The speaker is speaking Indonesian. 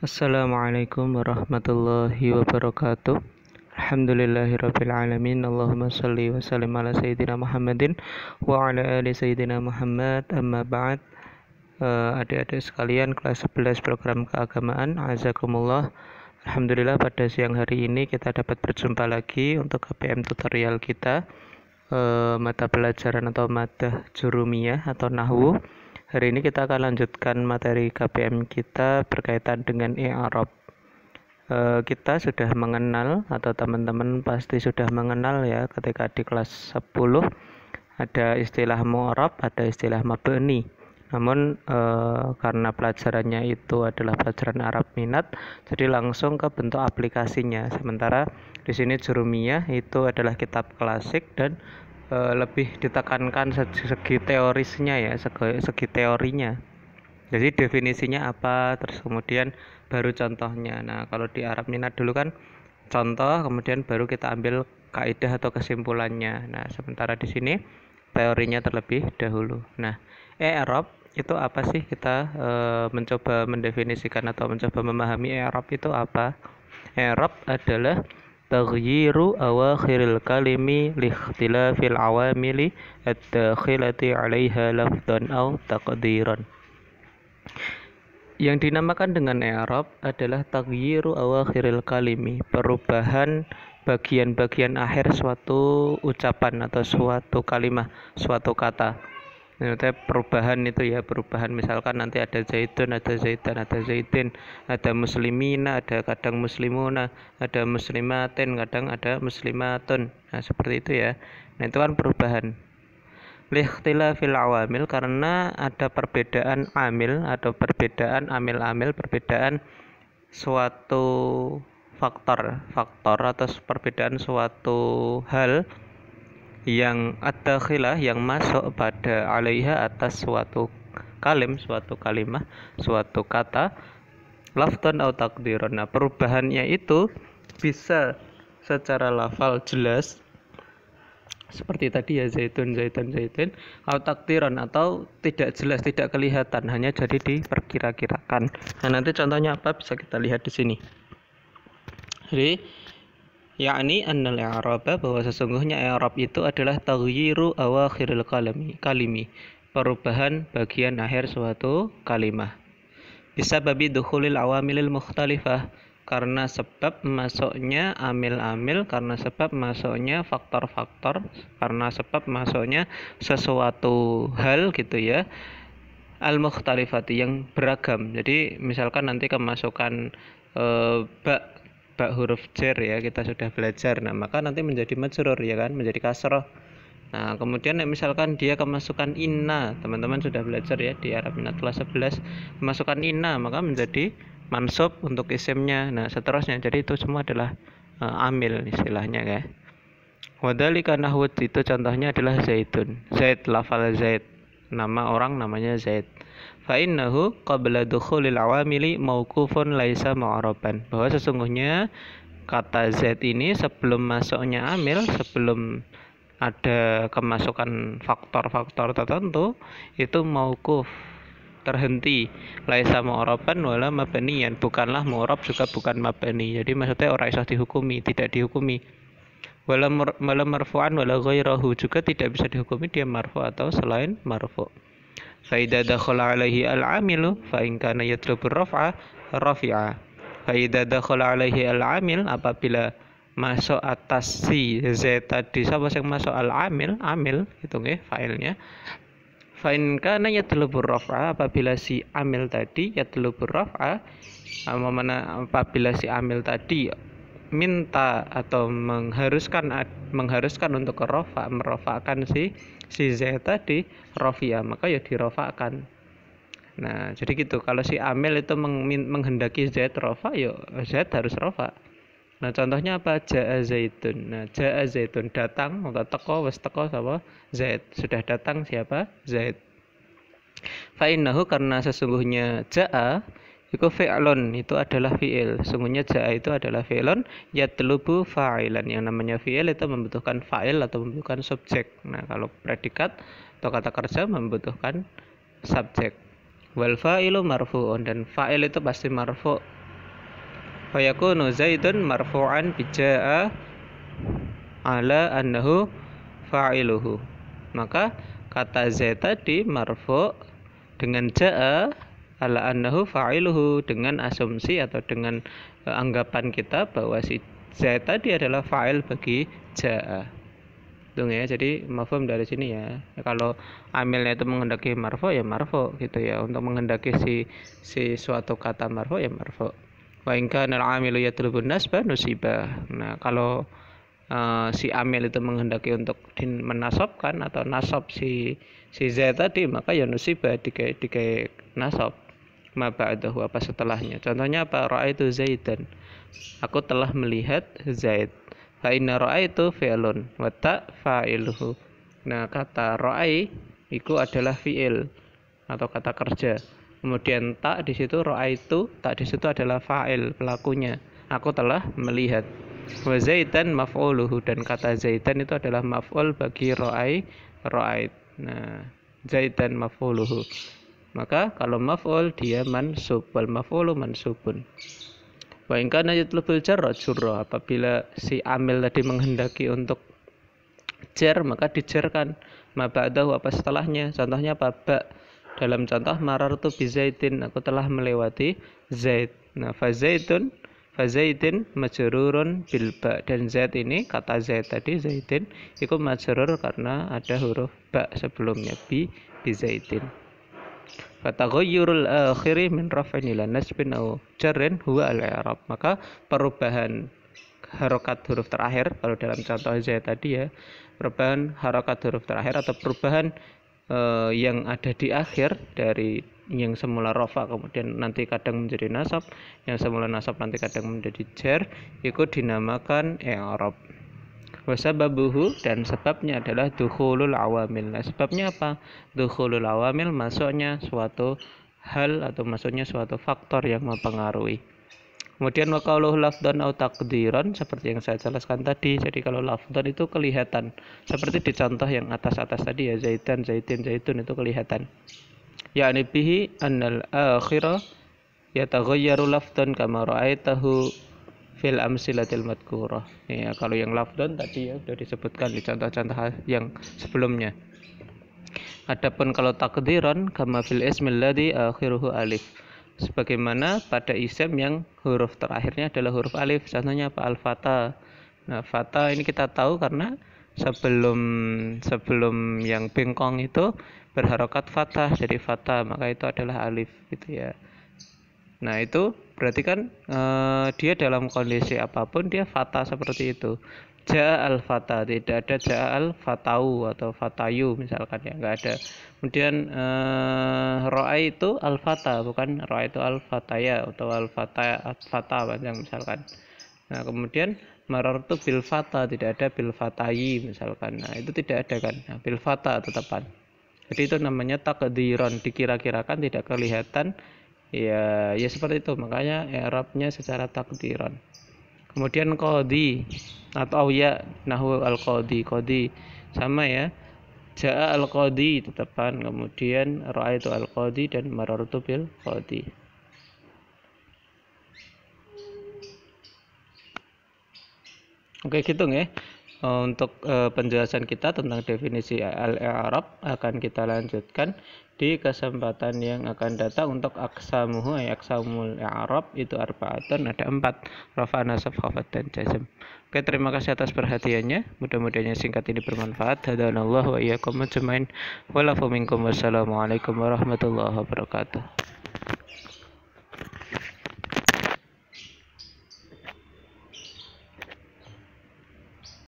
Assalamualaikum warahmatullahi wabarakatuh. Alhamdulillahirabbil alamin. Allahumma shalli wa sallim ala sayyidina Muhammadin wa ala ali sayyidina Muhammad. Amma ba'd. Adik-adik sekalian kelas 11 program keagamaan, azakumullah. Alhamdulillah pada siang hari ini kita dapat berjumpa lagi untuk KPM tutorial kita, mata pelajaran atau mata jurumiyah atau nahwu. Hari ini kita akan lanjutkan materi KPM kita berkaitan dengan i'rab. Kita sudah mengenal atau teman-teman pasti sudah mengenal ya, ketika di kelas 10 ada istilah mu'rab, ada istilah mabni. Namun karena pelajarannya itu adalah pelajaran Arab minat, jadi langsung ke bentuk aplikasinya. Sementara di sini jurumiyah itu adalah kitab klasik dan lebih ditekankan segi teorisnya ya, segi teorinya. Jadi definisinya apa, terus kemudian baru contohnya. Nah, kalau di Arab minat dulu kan contoh, kemudian baru kita ambil kaidah atau kesimpulannya. Nah, sementara di sini teorinya terlebih dahulu. Nah, i'rab itu apa sih? Kita mencoba mendefinisikan atau mencoba memahami i'rab itu apa. I'rab adalah taghyiru awakhiril kalimi liikhtilafil awamili ad-dakhilati 'alaiha lafdhan aw taqdiran. Yang dinamakan dengan i'rab adalah taghyiru awakhiril kalimi, perubahan bagian-bagian akhir suatu ucapan atau suatu kalimat, suatu kata. Perubahan itu ya, perubahan misalkan nanti ada zaitun, ada zaitan, ada zaitin, ada muslimina, ada kadang muslimuna, ada muslimatin, kadang ada muslimatun. Nah, seperti itu ya. Nah, itu kan perubahan. Liikhtilafil awamil, karena ada perbedaan amil atau perbedaan amil-amil, perbedaan suatu faktor atau perbedaan suatu hal yang ada khilah, yang masuk pada alaiha, atas suatu suatu kalimah, suatu kata, lafdhan atau takdiran. Nah, perubahannya itu bisa secara lafal jelas seperti tadi ya, zaitun, zaitan, zaitin, atau takdiran, atau tidak jelas, tidak kelihatan, hanya jadi diperkira-kirakan. Nah, nanti contohnya apa bisa kita lihat di sini. Jadi yakni annal i'raba, bahwa sesungguhnya i'rab itu adalah taghyiru awakhiril kalimi, perubahan bagian akhir suatu kalimah. Bisa babi dukhulil awamilil mukhtalifah, karena sebab masuknya amil-amil, karena sebab masuknya faktor-faktor, karena sebab masuknya sesuatu hal gitu ya, al-mukhtalifati, yang beragam. Jadi misalkan nanti kemasukan bak huruf jar ya, kita sudah belajar. Nah, maka nanti menjadi majrur ya kan, menjadi kasroh. Nah, kemudian misalkan dia kemasukan inna, teman-teman sudah belajar ya di Arab minat kelas 11, kemasukan inna maka menjadi mansub untuk isimnya. Nah, seterusnya. Jadi itu semua adalah amil istilahnya ya. Wadhalika nahwud, itu contohnya adalah zaitun. Zaid, lafal zaid, nama orang namanya Zaid. Fa'innahu qabla dukhulil awamili mauqufun laisa mu'araban, bahwa sesungguhnya kata Z ini sebelum masuknya amil, sebelum ada kemasukan faktor-faktor tertentu, itu mauquf, terhenti, laisa mu'araban wala mabniyan, bukanlah mu'rab juga bukan mabni. Jadi maksudnya ora iso dihukumi, tidak dihukumi. Wala marfu'an wala ghairahu, juga tidak bisa dihukumi dia marfu atau selain marfu. Fa'idha dakhala alaihi al-amilu fa'in kana yatlubu raf'a rafi'a. Fa'idha dakhala alaihi al-amil, apabila masuk atas si Z tadi, siapa yang masuk al-amil, amil itu nggih fa'ilnya. Fa'in kana yatlubu raf'a, apabila si amil tadi yatlubu raf'a, apabila si amil tadi minta atau mengharuskan untuk merofakkan si Z tadi, rofia, maka ya dirofakkan. Nah, jadi gitu. Kalau si amil itu menghendaki Z rofa, ya Z harus rofa. Nah, contohnya apa? Ja'a zaitun. Nah, ja'a zaitun, datang atau teko, wis teko sama Z, sudah datang siapa? Zaid. Fa'innahu, karena sesungguhnya ja'a itu fi'lun, itu adalah fi'il. Sungguhnya ja'a itu adalah fi'lun yatlubu fa'ilan. Yang namanya fi'il itu membutuhkan fa'il atau membutuhkan subjek. Nah, kalau predikat atau kata kerja membutuhkan subjek. Wal fa'ilu marfu'un, dan fa'il itu pasti marfu'. Fayakunu Zaidun marfu'an bijaa ala annahu fa'iluhu. Maka kata Zaid tadi marfu' dengan jaa ala annahu fa'iluhu, dengan asumsi atau dengan anggapan kita bahwa si Zaid tadi adalah fa'il bagi jaa. Dong ya, jadi mafhum dari sini ya. Kalau amilnya itu menghendaki marfu ya marfu gitu ya. Untuk menghendaki si suatu kata marfu ya marfu. Wa in kana al-amilu yatlubun nasba nusiba. Nah, kalau si amil itu menghendaki untuk menasabkan atau nasab si Z tadi, maka ya nusiba dikai nasab. Ma ba'dahu, apa setelahnya. Contohnya apa? Ra'aitu Zaidan. Aku telah melihat Zaid. Fa inna ra'aitu fi'lun wa ta fa'iluhu. Nah, kata ra'ai itu adalah fi'il atau kata kerja. Kemudian ta di situ ra'aitu, ta di situ adalah fa'il, pelakunya. Aku telah melihat. Wa zaidan maf'uluhu, dan kata zaidan itu adalah maf'ul bagi ra'ait. Nah, zaidan maf'uluhu. Maka kalau maf'ul dia mansub, wal maf'ulu mansubun. Wa in kana yatlubul jarra jurra, apabila si amil tadi menghendaki untuk jar, maka dijarkan. Ma ba'dahu, apa setelahnya. Contohnya apa? Ba. Dalam contoh marartu bi Zaidin, aku telah melewati Zaid. Nah, fa Zaidin majrurun bil ba, dan Zaid ini, kata Zaid tadi Zaidin itu majrur karena ada huruf ba sebelumnya, bi Zaidin. Fataghayyurul akhiri min raf'in ila nasbin aw jarrin huwa al-i'rab. Maka perubahan harokat huruf terakhir, kalau dalam contoh Zaid tadi ya, perubahan harokat huruf terakhir atau perubahan yang ada di akhir dari yang semula rafa kemudian nanti kadang menjadi nasab, yang semula nasab nanti kadang menjadi jar, itu dinamakan i'rab. Wasababuhu, dan sebabnya adalah dukhulul awamil. Nah, sebabnya apa? Dukhulul awamil, masuknya suatu hal atau masuknya suatu faktor yang mempengaruhi. Kemudian waqauluhu lafdhan au taqdiran, seperti yang saya jelaskan tadi. Jadi kalau lafdhan itu kelihatan, seperti di contoh yang atas-atas tadi ya, Zaidan, Zaidin, Zaitun, itu kelihatan. Ya'ni bihi annal akhira yataghayyaru lafdhan kama ra'aitahu fil amsilatil madkurah. Ya, kalau yang lafdhan tadi ya sudah disebutkan di contoh-contoh yang sebelumnya. Adapun kalau takdiran kama fil ismil ladzi akhiruhu alif, sebagaimana pada isim yang huruf terakhirnya adalah huruf alif. Contohnya apa? Al-fata. Nah, fata ini kita tahu karena sebelum yang bengkong itu berharokat fathah, jadi fata, maka itu adalah alif gitu ya. Nah, itu berarti kan dia dalam kondisi apapun dia fata seperti itu. Ja'a al-fata, tidak ada ja'a al-fatau atau fatayu misalkan ya, enggak ada. Kemudian ro'a itu al-fata, bukan ro'a itu al-fataya atau al-fata yang misalkan. Nah, kemudian marartu bil fata, tidak ada bil fatayi misalkan. Nah, itu tidak ada kan. Nah, bil fata tetapan. Jadi itu namanya takdiron, dikira-kirakan, tidak kelihatan. Ya seperti itu, makanya i'rabnya secara takdiran. Kemudian qadhi atau ya nahwu al-qadhi sama ya, ja'a al-qadhi tetapan, kemudian ra'aitu al-qadhi dan marartu bil qadhi. Oke gitu ya. Untuk penjelasan kita tentang definisi al-i'rab akan kita lanjutkan di kesempatan yang akan datang. Untuk aqsamuhu ay aqsamul i'rab itu arba'atun, ada 4: rafa, nasab, khafad, dan jazm. Oke, terima kasih atas perhatiannya. Mudah-mudahan singkat ini bermanfaat. Hadanallahu wa iyyakum ajmain. Walafu minkum. Wassalamualaikum warahmatullahi wabarakatuh.